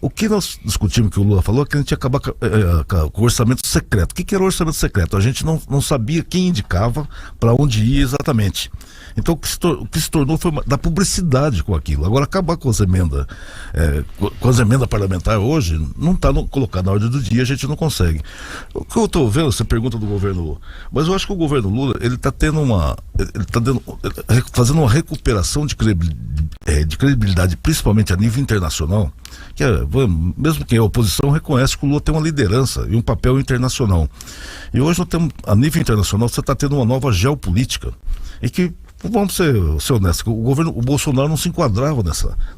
O que nós discutimos, que o Lula falou, é que a gente ia acabar com o orçamento secreto. O que era o orçamento secreto? A gente não sabia quem indicava para onde ia exatamente. Então o que se tornou foi da publicidade com aquilo. Agora, acabar com as emendas parlamentares hoje não está colocado na ordem do dia, a gente não consegue. O que eu estou vendo, você pergunta do governo, mas eu acho que o governo Lula, ele está fazendo uma recuperação de credibilidade, principalmente a nível internacional, que mesmo quem é oposição reconhece que o Lula tem uma liderança e um papel internacional. E hoje nós temos, a nível internacional, você está tendo uma nova geopolítica e que, vamos ser honestos, o Bolsonaro não se enquadrava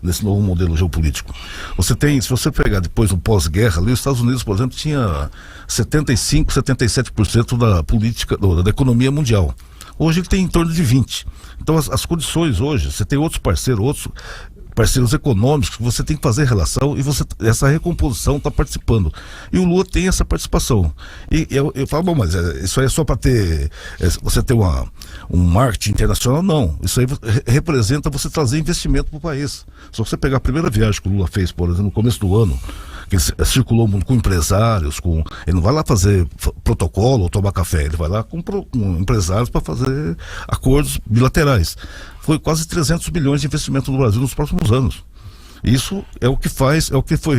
nesse novo modelo geopolítico. Se você pegar depois do pós-guerra, ali os Estados Unidos, por exemplo, tinha 75%, 77% da política, da economia mundial. Hoje ele tem em torno de 20%. Então as condições hoje, você tem outros parceiros econômicos que você tem que fazer relação e essa recomposição está participando. E o Lula tem essa participação. E eu falo, bom, mas isso aí é só para você ter um marketing internacional? Não. Isso aí representa você trazer investimento para o país. Se você pegar a primeira viagem que o Lula fez, por exemplo, no começo do ano, que ele circulou muito com empresários, ele não vai lá fazer protocolo ou tomar café, ele vai lá com empresários para fazer acordos bilaterais. Foi quase 300 bilhões de investimento no Brasil nos próximos anos. Isso é o que foi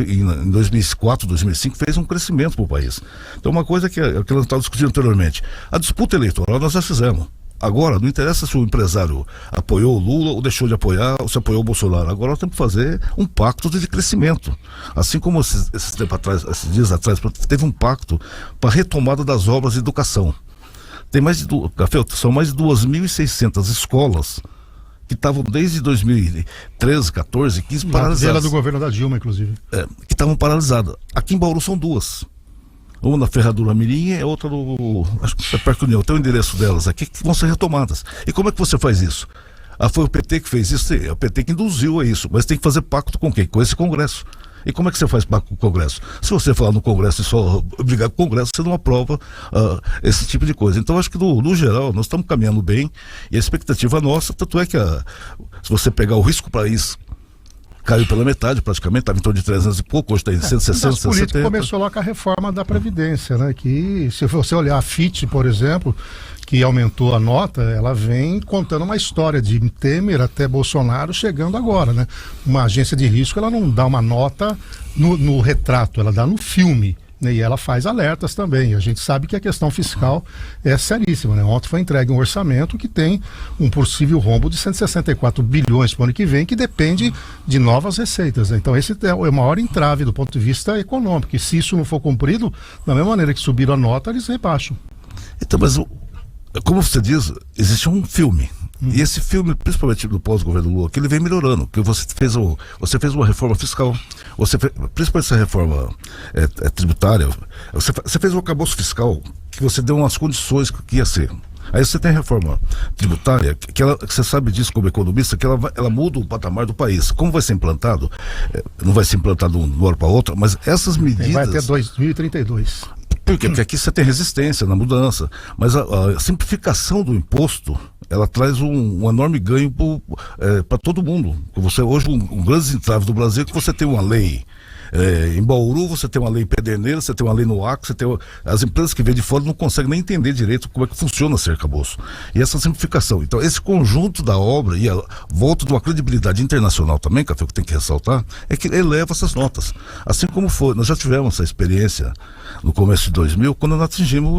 em 2004, 2005, fez um crescimento para o país. Então uma coisa que nós estávamos discutindo anteriormente, a disputa eleitoral nós já fizemos. Agora, não interessa se o empresário apoiou o Lula ou deixou de apoiar, ou se apoiou o Bolsonaro. Agora nós temos que fazer um pacto de crescimento. Assim como esses dias atrás, teve um pacto para a retomada das obras de educação. São mais de 2.600 escolas que estavam desde 2013, 14, 15 paralisadas. Do governo da Dilma, inclusive. Que estavam paralisadas. Aqui em Bauru são duas. Uma na Ferradura Mirim e outra acho que é Parque União. Tem o endereço delas aqui que vão ser retomadas. E como é que você faz isso? Foi o PT que fez isso? É o PT que induziu a isso. Mas tem que fazer pacto com quem? Com esse Congresso. E como é que você faz pacto com o Congresso? Se você falar no Congresso e só brigar com o Congresso, você não aprova esse tipo de coisa. Então, acho que no geral, nós estamos caminhando bem e a expectativa nossa, tanto é que se você pegar o risco país, caiu pela metade praticamente, estava em torno de 300 e pouco, hoje está em 160, 170. A política começou lá com a reforma da Previdência, né? Que se você olhar a FIT, por exemplo, que aumentou a nota, ela vem contando uma história de Temer até Bolsonaro chegando agora, né? Uma agência de risco, ela não dá uma nota no retrato, ela dá no filme. E ela faz alertas também. A gente sabe que a questão fiscal é seríssima, né? Ontem foi entregue um orçamento que tem um possível rombo de 164 bilhões para o ano que vem, que depende de novas receitas, né? Então esse é o maior entrave do ponto de vista econômico. E se isso não for cumprido, da mesma maneira que subiram a nota, eles rebaixam. Então, mas como você diz, existe um filme. E esse filme, principalmente do pós-governo Lula, que ele vem melhorando, porque você fez uma reforma fiscal, principalmente essa reforma tributária, você fez um arcabouço fiscal que você deu umas condições que ia ser. Aí você tem a reforma tributária, que você sabe disso como economista, que ela muda o patamar do país. Como vai ser implantado? Não vai ser implantado de uma hora para outra, mas essas medidas... Vai até 2032. Por quê? Porque aqui você tem resistência na mudança, mas a simplificação do imposto, ela traz um enorme ganho para todo mundo. Hoje, um grande entrave do Brasil é que você tem uma lei em Bauru, você tem uma lei em Pederneiras, você tem uma lei no Acre, as empresas que vêm de fora não conseguem nem entender direito como é que funciona esse arcabouço. E essa simplificação. Então, esse conjunto da obra e a volta de uma credibilidade internacional também, que eu tenho que ressaltar, é que eleva essas notas. Assim como foi, nós já tivemos essa experiência no começo de 2000, quando nós atingimos um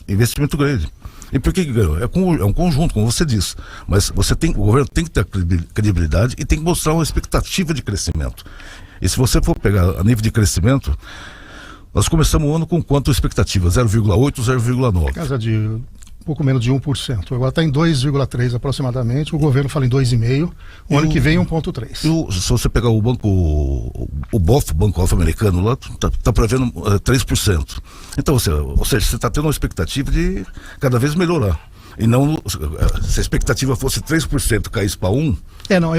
investimento grande. E por que ganhou? É um conjunto, como você disse. Mas o governo tem que ter credibilidade e tem que mostrar uma expectativa de crescimento. E se você for pegar a nível de crescimento, nós começamos o ano com quanto expectativa? 0,8, 0,9. Casa de pouco menos de 1%. Agora está em 2,3% aproximadamente. O governo fala em 2,5%. O ano que vem 1,3%. Se você pegar o BOF, o Banco Americano, lá está prevendo 3%. Então, ou seja, você está tendo uma expectativa de cada vez melhorar. E não, se a expectativa fosse 3%, caísse para 1%.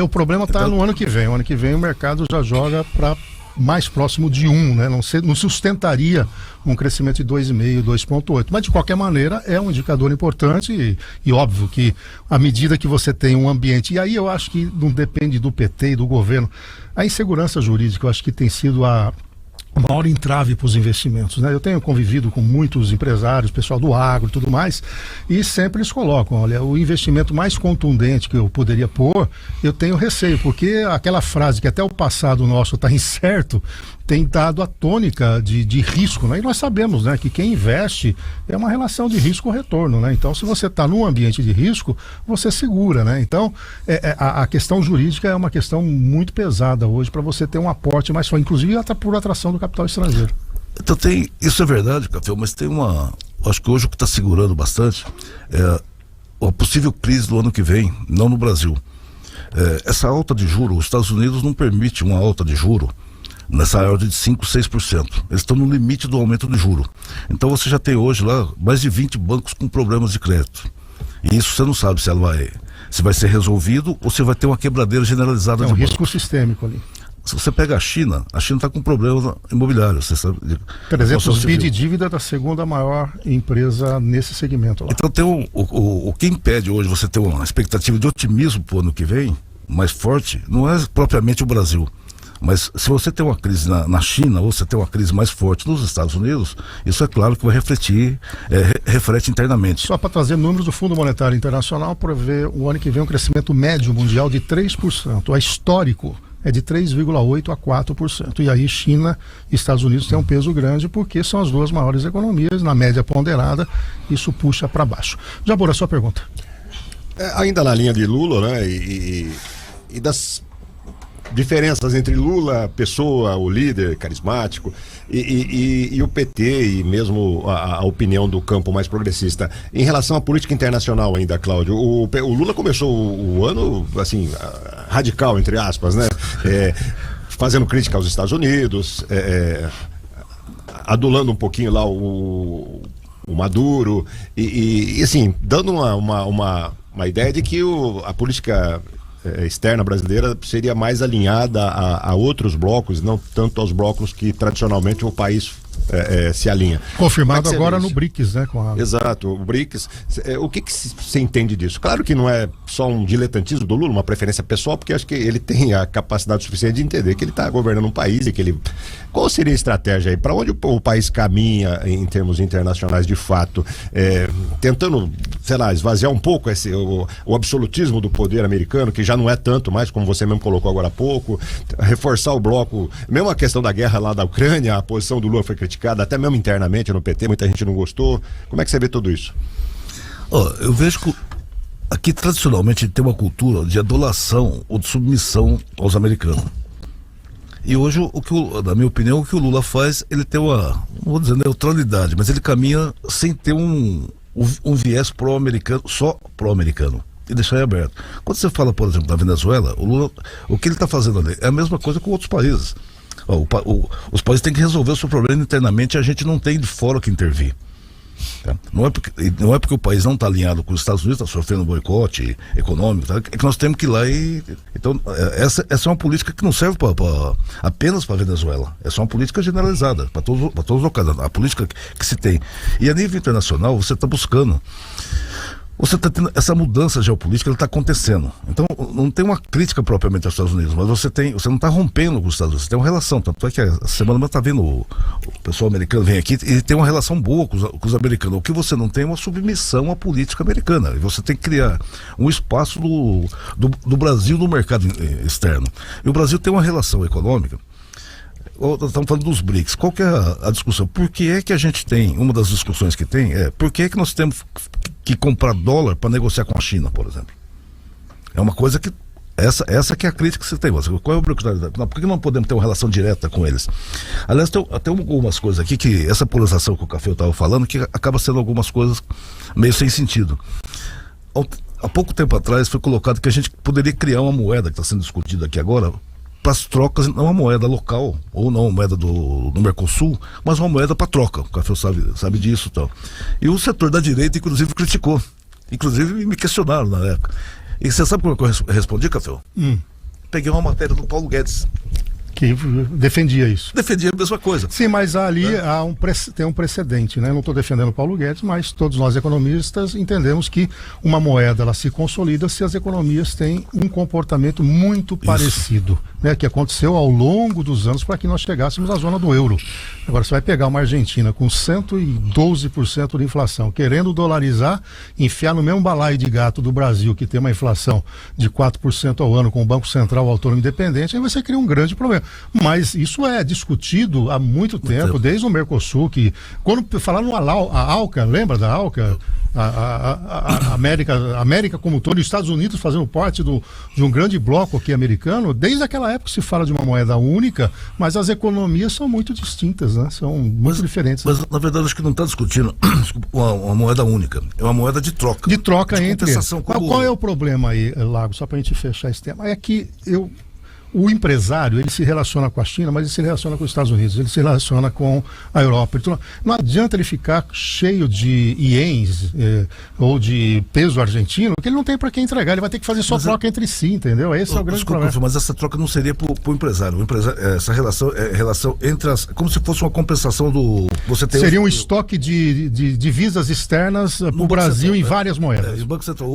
O problema está no ano que vem. O ano que vem o mercado já joga para mais próximo de 1, né? Não sustentaria um crescimento de 2,5, 2,8. Mas, de qualquer maneira, é um indicador importante e óbvio que à medida que você tem um ambiente, e aí eu acho que não depende do PT e do governo, a insegurança jurídica eu acho que tem sido a maior entrave para os investimentos, né? Eu tenho convivido com muitos empresários, pessoal do agro e tudo mais, e sempre eles colocam, olha, o investimento mais contundente que eu poderia pôr, eu tenho receio, porque aquela frase que até o passado nosso está incerto, tem dado a tônica de risco, né? E nós sabemos, né, que quem investe é uma relação de risco-retorno, né? Então, se você está num ambiente de risco, você segura, né? Então, a questão jurídica é uma questão muito pesada hoje para você ter um aporte mais forte, inclusive até por atração do capital estrangeiro. Então isso é verdade, Café, mas tem acho que hoje o que está segurando bastante é a possível crise do ano que vem, não no Brasil. Essa alta de juros, os Estados Unidos não permite uma alta de juros nessa ordem de 5%, 6%. Eles estão no limite do aumento de juro. Então você já tem hoje lá mais de 20 bancos com problemas de crédito. E isso você não sabe se vai ser resolvido ou se vai ter uma quebradeira generalizada de banco. É um risco sistêmico ali. Se você pega a China está com problemas imobiliários. Você sabe, 300 bi de dívida da segunda maior empresa nesse segmento lá. Então tem o que impede hoje você ter uma expectativa de otimismo para o ano que vem, mais forte, não é propriamente o Brasil. Mas se você tem uma crise na China ou você tem uma crise mais forte nos Estados Unidos, isso é claro que vai reflete internamente. Só para trazer números do Fundo Monetário Internacional, prevê o ano que vem um crescimento médio mundial de 3%. O histórico é de 3,8% a 4%. E aí China e Estados Unidos têm um peso grande porque são as duas maiores economias, na média ponderada, isso puxa para baixo. Jabor, a sua pergunta. Ainda na linha de Lula, né, e das diferenças entre Lula, pessoa, o líder carismático, e o PT, e mesmo a opinião do campo mais progressista. Em relação à política internacional ainda, Cláudio, o Lula começou o ano, assim, radical, entre aspas, né? Fazendo crítica aos Estados Unidos, adulando um pouquinho lá o Maduro, e assim, dando uma ideia de que a política externa brasileira seria mais alinhada a outros blocos, não tanto aos blocos que tradicionalmente o país se alinha. Confirmado agora no BRICS, né? Exato, o BRICS. O que você entende disso? Claro que não é só um diletantismo do Lula, uma preferência pessoal, porque acho que ele tem a capacidade suficiente de entender que ele está governando um país e que ele... Qual seria a estratégia aí? Para onde o país caminha em termos internacionais de fato? Tentando, sei lá, esvaziar um pouco o absolutismo do poder americano, que já não é tanto mais, como você mesmo colocou agora há pouco, reforçar o bloco, mesmo a questão da guerra lá da Ucrânia, a posição do Lula foi criticada, até mesmo internamente no PT, muita gente não gostou. Como é que você vê tudo isso? Eu vejo que aqui tradicionalmente tem uma cultura de adulação ou de submissão aos americanos. E hoje, na minha opinião, o que o Lula faz, ele tem uma, não vou dizer neutralidade, mas ele caminha sem ter um viés pró-americano, só pró-americano, e deixar aberto. Quando você fala, por exemplo, da Venezuela, o Lula, o que ele está fazendo ali é a mesma coisa com outros países. Os países têm que resolver o seu problema internamente, a gente não tem de fora que intervir. Tá? Não é porque o país não está alinhado com os Estados Unidos, está sofrendo um boicote econômico, tá? É que nós temos que ir lá então, essa é uma política que não serve apenas para a Venezuela, é só uma política generalizada para todos os locais, a política que se tem. E a nível internacional, você está buscando. Você está tendo essa mudança geopolítica, ela está acontecendo. Então, não tem uma crítica propriamente aos Estados Unidos, mas você não está rompendo com os Estados Unidos, você tem uma relação. Tanto é que essa semana está vendo o pessoal americano vem aqui e tem uma relação boa com os americanos. O que você não tem é uma submissão à política americana. E você tem que criar um espaço do Brasil no mercado externo. E o Brasil tem uma relação econômica. Estamos falando dos BRICS. Qual que é a discussão? Por que é que a gente tem, uma das discussões que tem por que é que nós temos que comprar dólar para negociar com a China, por exemplo? É uma coisa que essa que é a crítica que você tem. Qual é a obrigatoriedade? Por que não podemos ter uma relação direta com eles? Aliás, tem algumas coisas aqui que essa polarização que o Café estava falando, que acaba sendo algumas coisas meio sem sentido. Há pouco tempo atrás foi colocado que a gente poderia criar uma moeda que está sendo discutida aqui agora para as trocas, não uma moeda local ou não uma moeda do Mercosul, mas uma moeda para troca. O Café sabe disso, tal. E o setor da direita inclusive criticou, inclusive me questionaram na época. E você sabe como eu respondi, Café? Peguei uma matéria do Paulo Guedes, que defendia isso. Defendia a mesma coisa. Sim, mas ali tem um precedente, né? Eu não estou defendendo o Paulo Guedes, mas todos nós economistas entendemos que uma moeda ela se consolida se as economias têm um comportamento muito parecido, né? Que aconteceu ao longo dos anos para que nós chegássemos à zona do euro. Agora você vai pegar uma Argentina com 112% de inflação, querendo dolarizar, enfiar no mesmo balaio de gato do Brasil, que tem uma inflação de 4% ao ano com o Banco Central autônomo independente, aí você cria um grande problema. Mas isso é discutido há muito tempo, desde o Mercosul, que quando falaram a ALCA, lembra da ALCA? A América como um todo, os Estados Unidos fazendo parte de um grande bloco aqui americano, desde aquela época se fala de uma moeda única, mas as economias são muito distintas, né? São muito diferentes. Mas na verdade acho que não está discutindo uma moeda única, é uma moeda de troca. De troca entre. Qual é o o problema aí, Lago, só para a gente fechar esse tema? É que o empresário, ele se relaciona com a China, mas ele se relaciona com os Estados Unidos, ele se relaciona com a Europa. Então, não adianta ele ficar cheio de ienes ou de peso argentino, que ele não tem para quem entregar, ele vai ter que fazer só troca entre si, entendeu? Esse é o grande problema. Mas essa troca não seria para o empresário. Essa relação é relação entre como se fosse uma compensação do... Seria um estoque de divisas externas para o Brasil em várias moedas.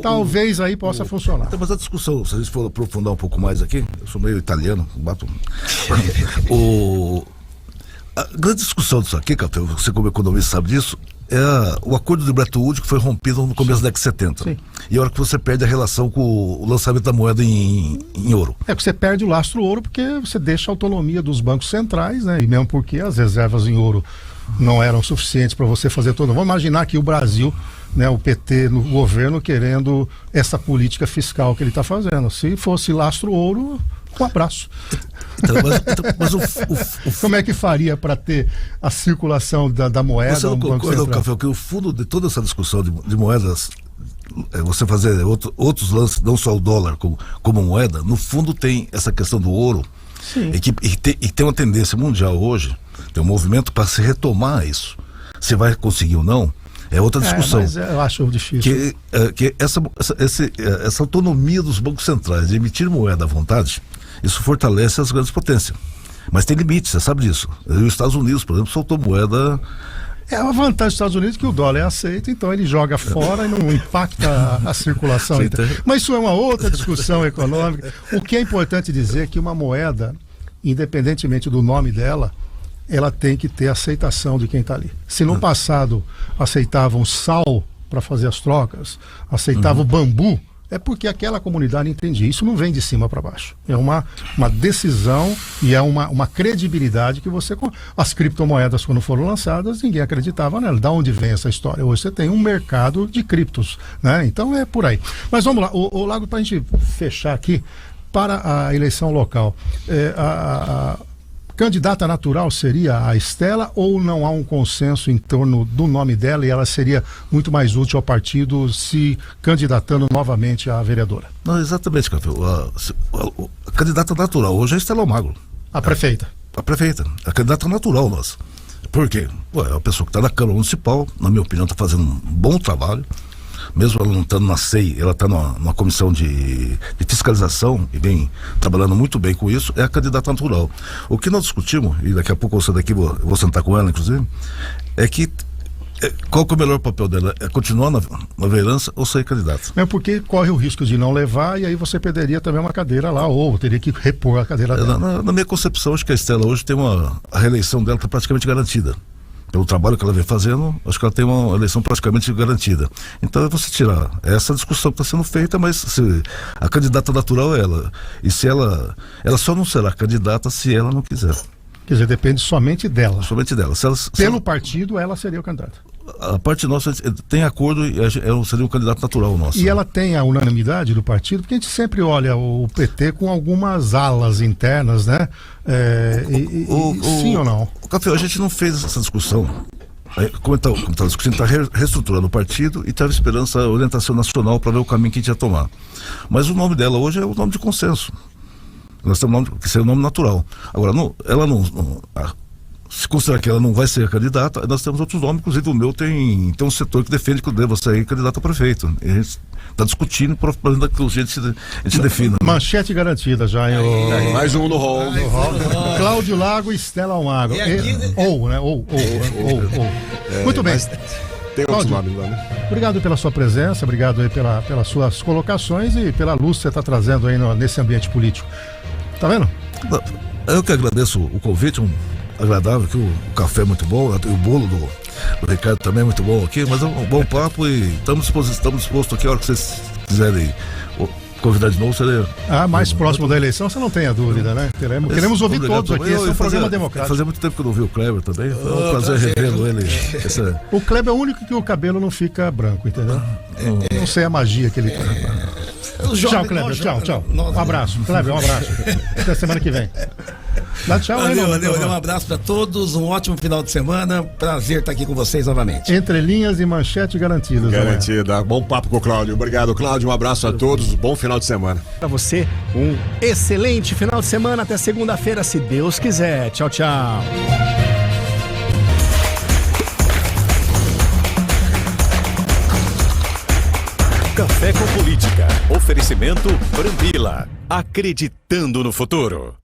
Talvez aí possa funcionar. Então, mas a discussão, se a gente for aprofundar um pouco mais aqui, eu sou meio italiano, bato. A grande discussão disso aqui, Café, você como economista sabe disso, é o acordo de Bretton Woods que foi rompido no começo da década de 70. Sim. E a hora que você perde a relação com o lançamento da moeda em ouro. É que você perde o lastro ouro porque você deixa a autonomia dos bancos centrais, né? E mesmo porque as reservas em ouro não eram suficientes para você fazer todo. Vamos imaginar que o Brasil, né, o PT no governo querendo essa política fiscal que ele está fazendo. Se fosse lastro ouro, um abraço. Como é que faria para ter a circulação da moeda? Você não concorda, Café, que o fundo de toda essa discussão de moedas, você fazer outros lances, não só o dólar como moeda, no fundo tem essa questão do ouro. Sim. E tem uma tendência mundial hoje, tem um movimento para se retomar isso. Se vai conseguir ou não, é outra discussão. Mas eu acho difícil. Que essa autonomia dos bancos centrais de emitir moeda à vontade, isso fortalece as grandes potências. Mas tem limites, você sabe disso. Os Estados Unidos, por exemplo, soltou moeda. É a vantagem dos Estados Unidos que o dólar é aceito, então ele joga fora e não impacta a circulação. Mas isso é uma outra discussão econômica. O que é importante dizer é que uma moeda, independentemente do nome dela, ela tem que ter aceitação de quem está ali. Se no passado aceitavam sal para fazer as trocas, aceitavam bambu, é porque aquela comunidade entendia. Isso não vem de cima para baixo. É uma decisão e é uma credibilidade que você... As criptomoedas, quando foram lançadas, ninguém acreditava nela. Da onde vem essa história? Hoje você tem um mercado de criptos, né? Então é por aí. Mas vamos lá, o Lago, para a gente fechar aqui, para a eleição local, a candidata natural seria a Estela, ou não há um consenso em torno do nome dela e ela seria muito mais útil ao partido se candidatando novamente à vereadora? Não, exatamente, Café. A candidata natural hoje é a Estela Almagro. A prefeita? A prefeita. A candidata natural nossa. Por quê? É uma pessoa que está na Câmara Municipal, na minha opinião, está fazendo um bom trabalho. Mesmo ela não estando na SEI, ela está numa comissão de fiscalização e vem trabalhando muito bem com isso, é a candidata natural. O que nós discutimos, e daqui a pouco eu saio daqui, vou sentar com ela, inclusive, é que qual que é o melhor papel dela? É continuar na vereança ou ser candidata? É porque corre o risco de não levar e aí você perderia também uma cadeira lá, ou teria que repor a cadeira dela. Na minha concepção, acho que a Estela hoje tem a reeleição dela está praticamente garantida. Pelo trabalho que ela vem fazendo, acho que ela tem uma eleição praticamente garantida. Então é você tirar essa discussão que está sendo feita, mas se a candidata natural é ela. E se ela só não será candidata se ela não quiser. Quer dizer, depende somente dela. Somente dela. Pelo partido, ela seria o candidato. A parte nossa tem acordo e seria um candidato natural nosso. E ela tem a unanimidade do partido, porque a gente sempre olha o PT com algumas alas internas, né? Sim ou não? Café, a gente não fez essa discussão. Como está discutindo, está reestruturando o partido e estava esperando essa orientação nacional para ver o caminho que a gente ia tomar. Mas o nome dela hoje é o nome de consenso. Nós temos que ser o nome natural. Agora, se considerar que ela não vai ser candidata, nós temos outros nomes, inclusive o meu tem um setor que defende que eu deva sair candidato a prefeito. E a gente está discutindo para que a gente defina. Manchete garantida já, hein? Mais um no hall. Cláudio Lago e Stella Almagro. Muito bem. Tem outros Cláudio, nomes lá, né? obrigado pela sua presença, obrigado aí pelas suas colocações e pela luz que você está trazendo aí nesse ambiente político. Tá vendo? Eu que agradeço o convite, agradável, que o café é muito bom, o bolo do Ricardo também é muito bom aqui, mas é um bom papo e estamos dispostos aqui a hora que vocês quiserem convidar de novo. Mais próximo da eleição, você não tenha dúvida, né? Queremos ouvir todos aqui, esse é um programa democrático. Fazia muito tempo que eu não vi o Kleber também, foi um prazer revê-lo ele. O Kleber é o único que o cabelo não fica branco, entendeu? Não sei a magia que ele tem. Tchau, Kleber, tchau. Um abraço, Kleber, um abraço. Até semana que vem. Dá tchau, valeu, um abraço para todos, um ótimo final de semana, prazer estar aqui com vocês novamente. Entre linhas e manchete garantidas. Garantida, bom papo com o Cláudio, obrigado Cláudio, um abraço a todos, bom final de semana. Para você, um excelente final de semana, até segunda-feira, se Deus quiser. Tchau, tchau. Café com Política. Oferecimento Brambila. Acreditando no futuro.